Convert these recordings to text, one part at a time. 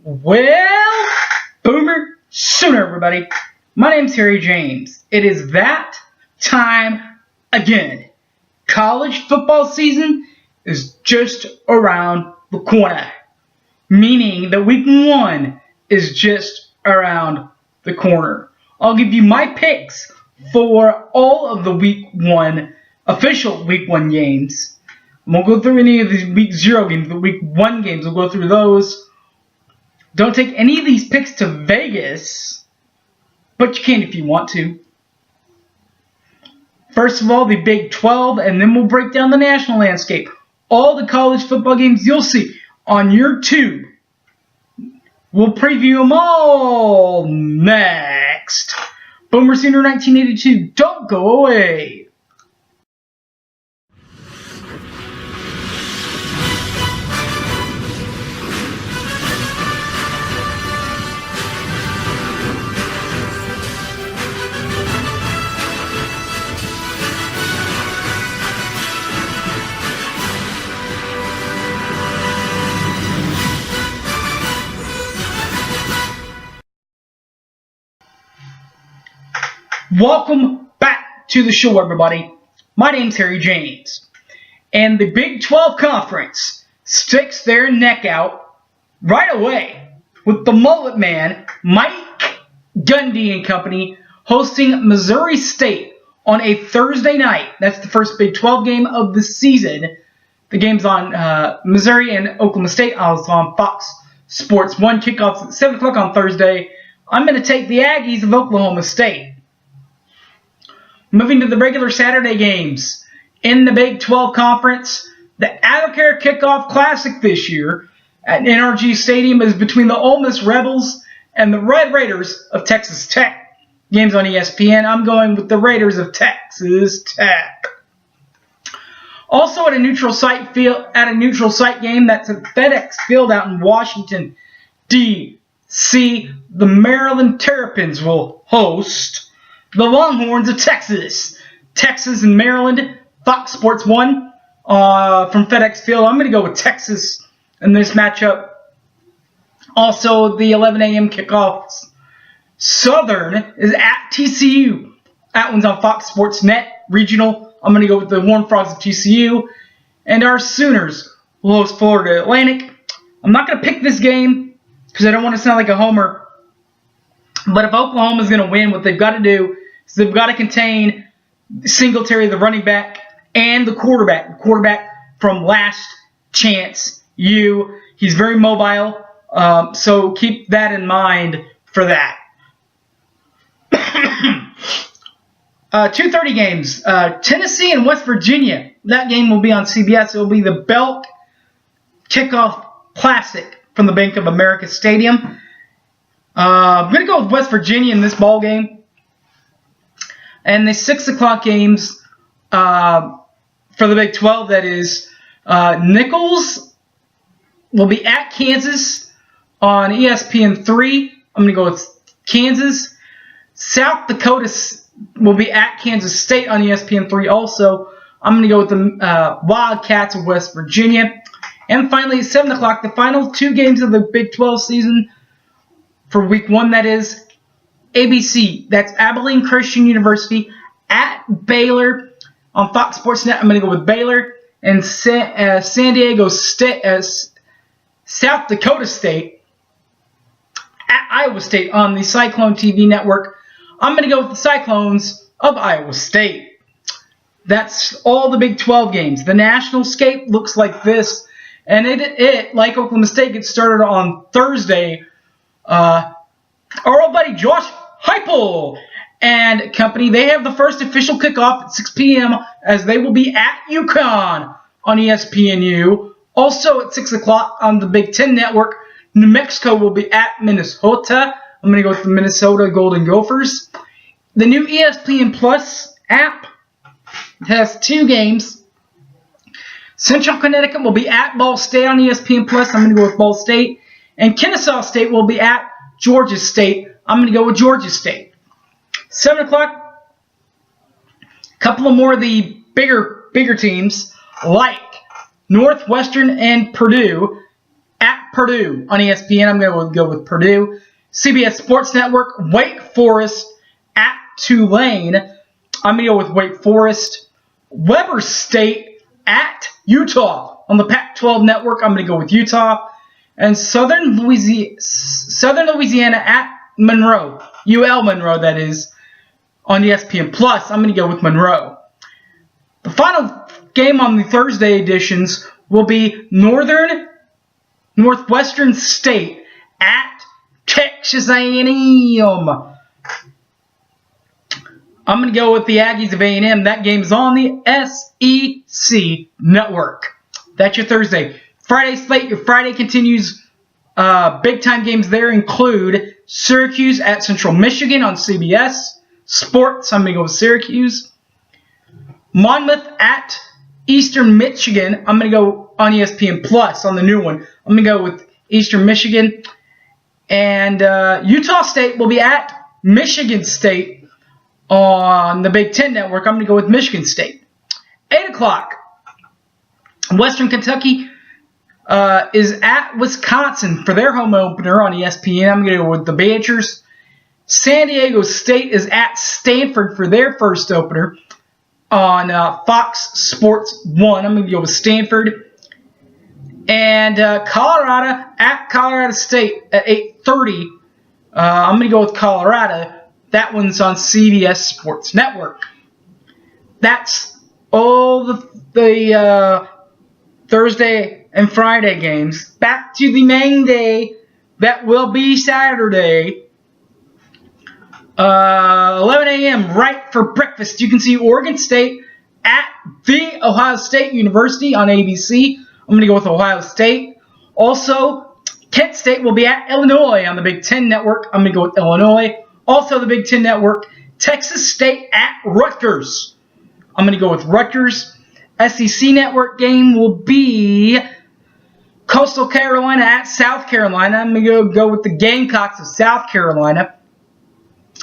Well, Boomer Sooner, everybody. My name's Harry James. It is that time again. College football season is just around the corner, meaning that week 1 is just around the corner. I'll give you my picks for all of the week 1, official week 1 games. I won't go through any of the week 0 games, the week 1 games. We'll go through those. Don't take any of these picks to Vegas, but you can if you want to. First of all, the Big 12, and then we'll break down the national landscape. All the college football games you'll see on your tube. We'll preview them all next. Boomer Sooner 1982, don't go away. Welcome back to the show, everybody. My name's Harry James. And the Big 12 Conference sticks their neck out right away with the Mullet Man, Mike Gundy and company, hosting Missouri State on a Thursday night. That's the first Big 12 game of the season. The game's on Missouri and Oklahoma State. I was on Fox Sports 1. Kickoffs at 7 o'clock on Thursday. I'm going to take the Aggies of Oklahoma State. Moving to the regular Saturday games in the Big 12 Conference, the Advocare Kickoff Classic this year at NRG Stadium is between the Ole Miss Rebels and the Red Raiders of Texas Tech. Games on ESPN. I'm going with the Raiders of Texas Tech. Also at a neutral site game, that's at FedEx Field out in Washington, D.C., the Maryland Terrapins will host the Longhorns of Texas. Texas and Maryland, Fox Sports 1 from FedEx Field. I'm going to go with Texas in this matchup. Also, the 11 a.m. kickoffs. Southern is at TCU. That one's on Fox Sports Net Regional. I'm going to go with the Horned Frogs of TCU. And our Sooners will host Florida Atlantic. I'm not going to pick this game because I don't want to sound like a homer. But if Oklahoma is going to win, what they've got to do is they've got to contain Singletary, the running back, and the quarterback. The quarterback from Last Chance U. He's very mobile, so keep that in mind for that. 2:30 games. Tennessee and West Virginia. That game will be on CBS. It will be the Belk Kickoff Classic from the Bank of America Stadium. I'm going to go with West Virginia in this ball game. And the 6 o'clock games for the Big 12, that is, Nichols will be at Kansas on ESPN3. I'm going to go with Kansas. South Dakota will be at Kansas State on ESPN3 also. I'm going to go with the Wildcats of West Virginia. And finally, at 7 o'clock, the final 2 games of the Big 12 season for week 1, that is ABC. That's Abilene Christian University at Baylor on Fox Sports Net. I'm going to go with Baylor. And San Diego State, South Dakota State at Iowa State on the Cyclone TV network. I'm going to go with the Cyclones of Iowa State. That's all the Big 12 games. The national scape looks like this. And it like Oklahoma State, gets started on Thursday. Our old buddy Josh Heupel and company, they have the first official kickoff at 6 p.m. as they will be at UConn on ESPNU. Also at 6 o'clock on the Big Ten Network, New Mexico will be at Minnesota. I'm going to go with the Minnesota Golden Gophers. The new ESPN Plus app has 2 games. Central Connecticut will be at Ball State on ESPN Plus. I'm going to go with Ball State. And Kennesaw State will be at Georgia State. I'm going to go with Georgia State. 7 o'clock, a couple of more of the bigger teams like Northwestern and Purdue at Purdue on ESPN. I'm going to go with Purdue. CBS Sports Network, Wake Forest at Tulane. I'm going to go with Wake Forest. Weber State at Utah on the Pac-12 Network. I'm going to go with Utah. And Southern Louisiana at Monroe. UL Monroe, that is, on ESPN Plus. I'm going to go with Monroe. The final game on the Thursday editions will be Northwestern State at Texas A&M. I'm going to go with the Aggies of A&M. That game is on the SEC Network. That's your Thursday. Friday slate. Your Friday continues. Big-time games there include Syracuse at Central Michigan on CBS Sports. I'm going to go with Syracuse. Monmouth at Eastern Michigan. I'm going to go on ESPN Plus on the new one. I'm going to go with Eastern Michigan. And Utah State will be at Michigan State on the Big Ten Network. I'm going to go with Michigan State. 8 o'clock. Western Kentucky is at Wisconsin for their home opener on ESPN. I'm going to go with the Badgers. San Diego State is at Stanford for their first opener on Fox Sports 1. I'm going to go with Stanford. And Colorado at Colorado State at 8:30. I'm going to go with Colorado. That one's on CBS Sports Network. That's all the Thursday and Friday games. Back to the main day. That will be Saturday. 11 a.m. right for breakfast. You can see Oregon State at The Ohio State University on ABC. I'm going to go with Ohio State. Also, Kent State will be at Illinois on the Big Ten Network. I'm going to go with Illinois. Also, the Big Ten Network, Texas State at Rutgers. I'm going to go with Rutgers. SEC Network game will be Coastal Carolina at South Carolina. I'm going to go with the Gamecocks of South Carolina.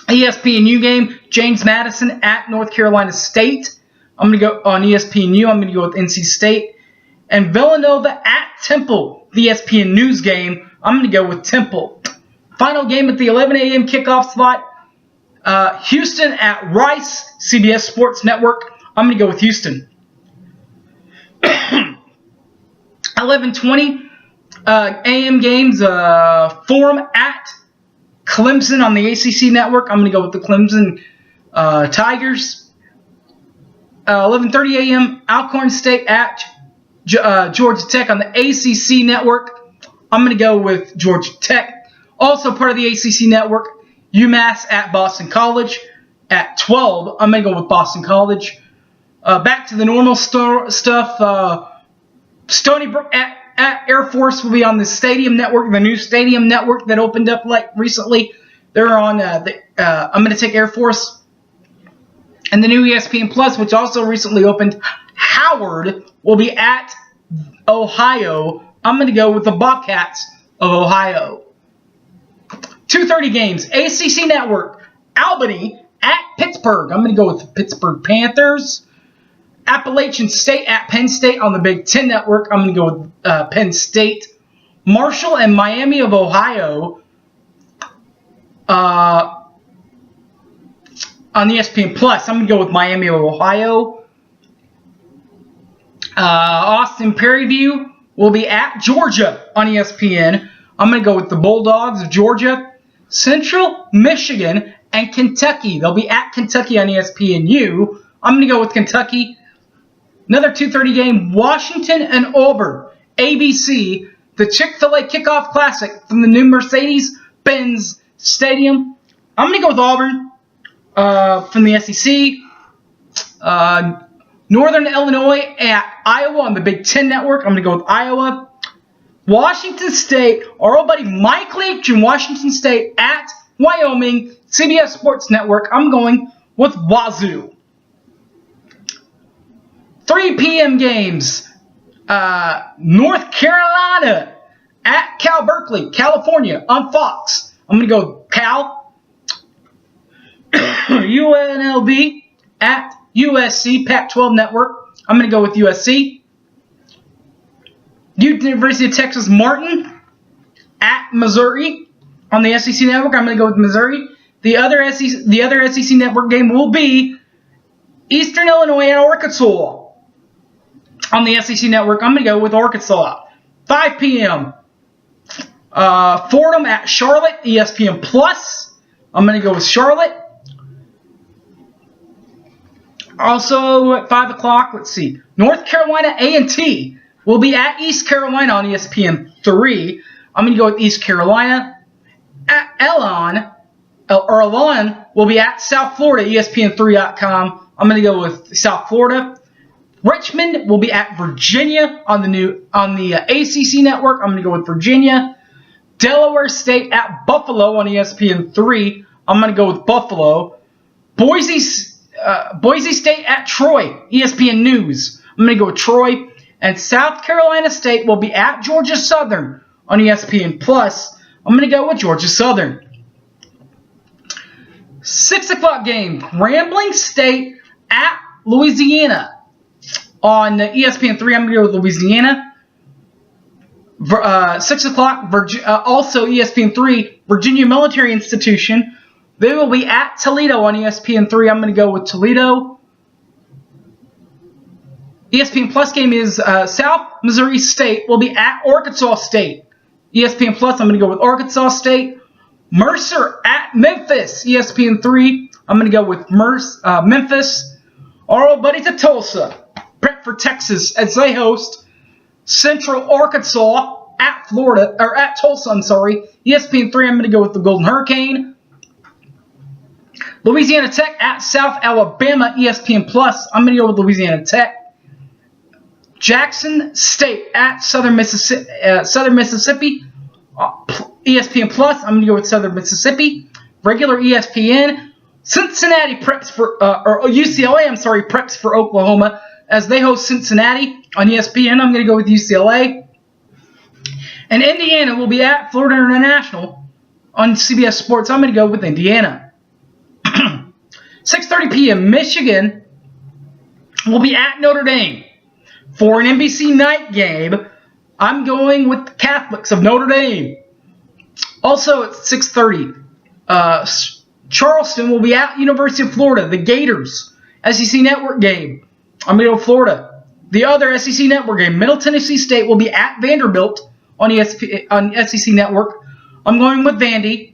ESPNU game, James Madison at North Carolina State. I'm going to go on ESPNU. I'm going to go with NC State. And Villanova at Temple, the ESPN News game. I'm going to go with Temple. Final game at the 11 a.m. kickoff slot. Houston at Rice, CBS Sports Network. I'm going to go with Houston. 11:20 a.m. games. Forum at Clemson on the ACC Network. I'm going to go with the Clemson Tigers. 11:30 a.m. Alcorn State at Georgia Tech on the ACC Network. I'm going to go with Georgia Tech. Also part of the ACC Network, UMass at Boston College at 12. I'm going to go with Boston College. Back to the normal stuff. Stony Brook at Air Force will be on the Stadium Network, the new Stadium Network that opened up like recently. They're on. I'm going to take Air Force. And the new ESPN Plus, which also recently opened, Howard will be at Ohio. I'm going to go with the Bobcats of Ohio. 2:30 games. ACC Network, Albany at Pittsburgh. I'm going to go with the Pittsburgh Panthers. Appalachian State at Penn State on the Big Ten Network. I'm going to go with Penn State. Marshall and Miami of Ohio on ESPN Plus. I'm going to go with Miami of Ohio. Austin Prairie View will be at Georgia on ESPN. I'm going to go with the Bulldogs of Georgia. Central Michigan and Kentucky. They'll be at Kentucky on ESPNU. I'm going to go with Kentucky. Another 2:30 game, Washington and Auburn. ABC, the Chick-fil-A Kickoff Classic from the new Mercedes-Benz Stadium. I'm going to go with Auburn from the SEC. Northern Illinois at Iowa on the Big Ten Network. I'm going to go with Iowa. Washington State, our old buddy Mike Leach in Washington State at Wyoming, CBS Sports Network. I'm going with Wazoo. 3 p.m. games. North Carolina at Cal Berkeley, California on Fox. I'm going to go with Cal. UNLV at USC, Pac-12 Network. I'm going to go with USC. University of Texas Martin at Missouri on the SEC Network. I'm going to go with Missouri. The other SEC Network game will be Eastern Illinois and Arkansas on the SEC Network. I'm going to go with Arkansas. 5 p.m. Fordham at Charlotte, ESPN Plus. I'm going to go with Charlotte. Also at 5 o'clock, let's see, North Carolina A&T will be at East Carolina on ESPN 3. I'm going to go with East Carolina. Elon will be at South Florida, ESPN3.com. I'm going to go with South Florida. Richmond will be at Virginia on the ACC network. I'm going to go with Virginia. Delaware State at Buffalo on ESPN3. I'm going to go with Buffalo. Boise State at Troy, ESPN News. I'm going to go with Troy. And South Carolina State will be at Georgia Southern on ESPN Plus. I'm going to go with Georgia Southern. 6 o'clock game, Grambling State at Louisiana on ESPN 3. I'm going to go with Louisiana. 6 o'clock, also ESPN 3, Virginia Military Institution. They will be at Toledo on ESPN 3. I'm going to go with Toledo. ESPN Plus game is South Missouri State will be at Arkansas State. ESPN Plus, I'm going to go with Arkansas State. Mercer at Memphis, ESPN 3. I'm going to go with Memphis. Our old buddies at Tulsa, prep for Texas as they host Central Arkansas at Tulsa, ESPN 3, I'm going to go with the Golden Hurricane. Louisiana Tech at South Alabama, ESPN Plus, I'm going to go with Louisiana Tech. Jackson State at Southern Mississippi, ESPN Plus, I'm going to go with Southern Mississippi. Regular ESPN. Cincinnati preps for, UCLA, preps for Oklahoma as they host Cincinnati on ESPN. I'm going to go with UCLA. And Indiana will be at Florida International on CBS Sports. I'm going to go with Indiana. 6:30 p.m. Michigan will be at Notre Dame for an NBC night game. I'm going with the Catholics of Notre Dame. Also at 6:30, Charleston will be at University of Florida, the Gators, SEC Network game. I'm going to go with Florida. The other SEC Network game, Middle Tennessee State will be at Vanderbilt on SEC Network. I'm going with Vandy.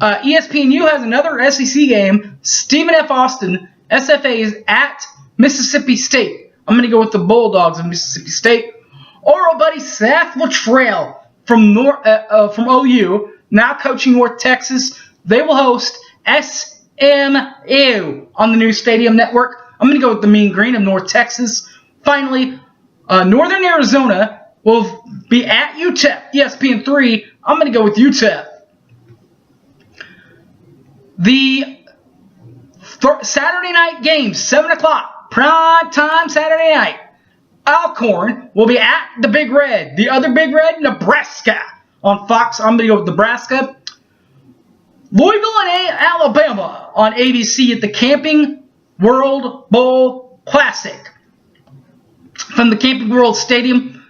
ESPNU has another SEC game. Stephen F. Austin, SFA, is at Mississippi State. I'm going to go with the Bulldogs of Mississippi State. Our buddy Seth Luttrell from OU, now coaching North Texas. They will host SMU on the new Stadium Network. I'm going to go with the Mean Green of North Texas. Finally, Northern Arizona will be at UTEP, ESPN 3. I'm going to go with UTEP. The Saturday night game, 7 o'clock, prime time Saturday night. Alcorn will be at the Big Red, the other Big Red, Nebraska on Fox. I'm going to go with Nebraska. Louisville and Alabama on ABC at the Camping World Bowl Classic from the Camping World Stadium.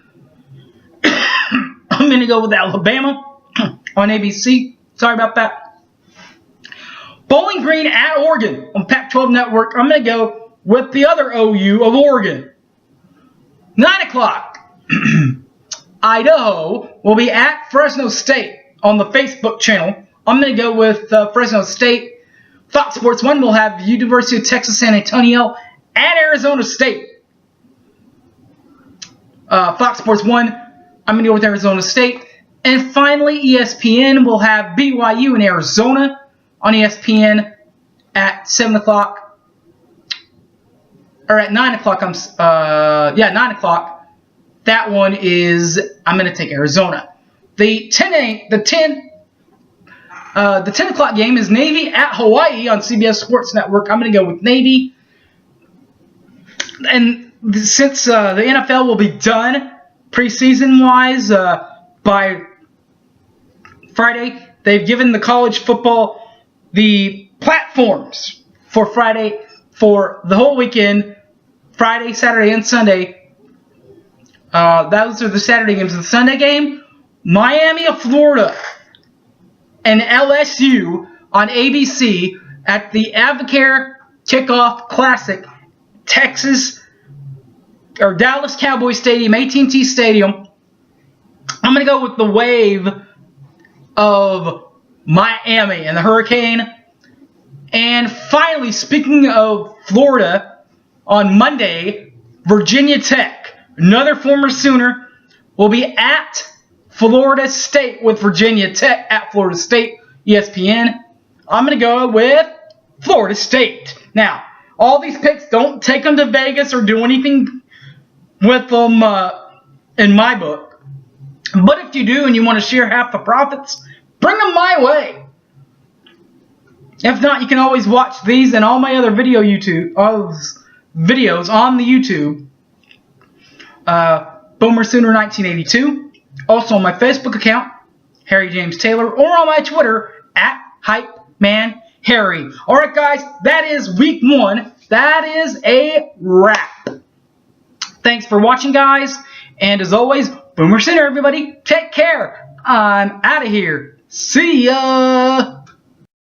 I'm going to go with Alabama on ABC. Sorry about that. Bowling Green at Oregon on Pac-12 Network. I'm going to go with the other OU of Oregon. 9 o'clock. Idaho will be at Fresno State on the Facebook channel. I'm going to go with Fresno State. Fox Sports 1 will have University of Texas San Antonio at Arizona State. Fox Sports 1, I'm going to go with Arizona State. And finally, ESPN will have BYU in Arizona on ESPN at 7 o'clock. Or at 9 o'clock. 9 o'clock. That one is, I'm going to take Arizona. The 10 o'clock game is Navy at Hawaii on CBS Sports Network. I'm going to go with Navy. And since the NFL will be done preseason-wise by Friday, they've given the college football the platforms for Friday for the whole weekend, Friday, Saturday, and Sunday. Those are the Saturday games. The Sunday game Miami of Florida and LSU on ABC at the Advocare Kickoff Classic, Dallas Cowboys Stadium, AT&T Stadium. I'm going to go with the wave of Miami and the Hurricane. And finally, speaking of Florida, on Monday, Virginia Tech, another former Sooner, will be at Florida State with Virginia Tech at Florida State, ESPN. I'm going to go with Florida State. Now, all these picks, don't take them to Vegas or do anything with them in my book. But if you do and you want to share half the profits, bring them my way. If not, you can always watch these and all my other videos on the YouTube. Boomer Sooner 1982. Also on my Facebook account, Harry James Taylor, or on my Twitter at HypeManHarry. Alright guys, that is week 1. That is a wrap. Thanks for watching, guys. And as always, Boomer Sooner, everybody. Take care. I'm out of here. See ya.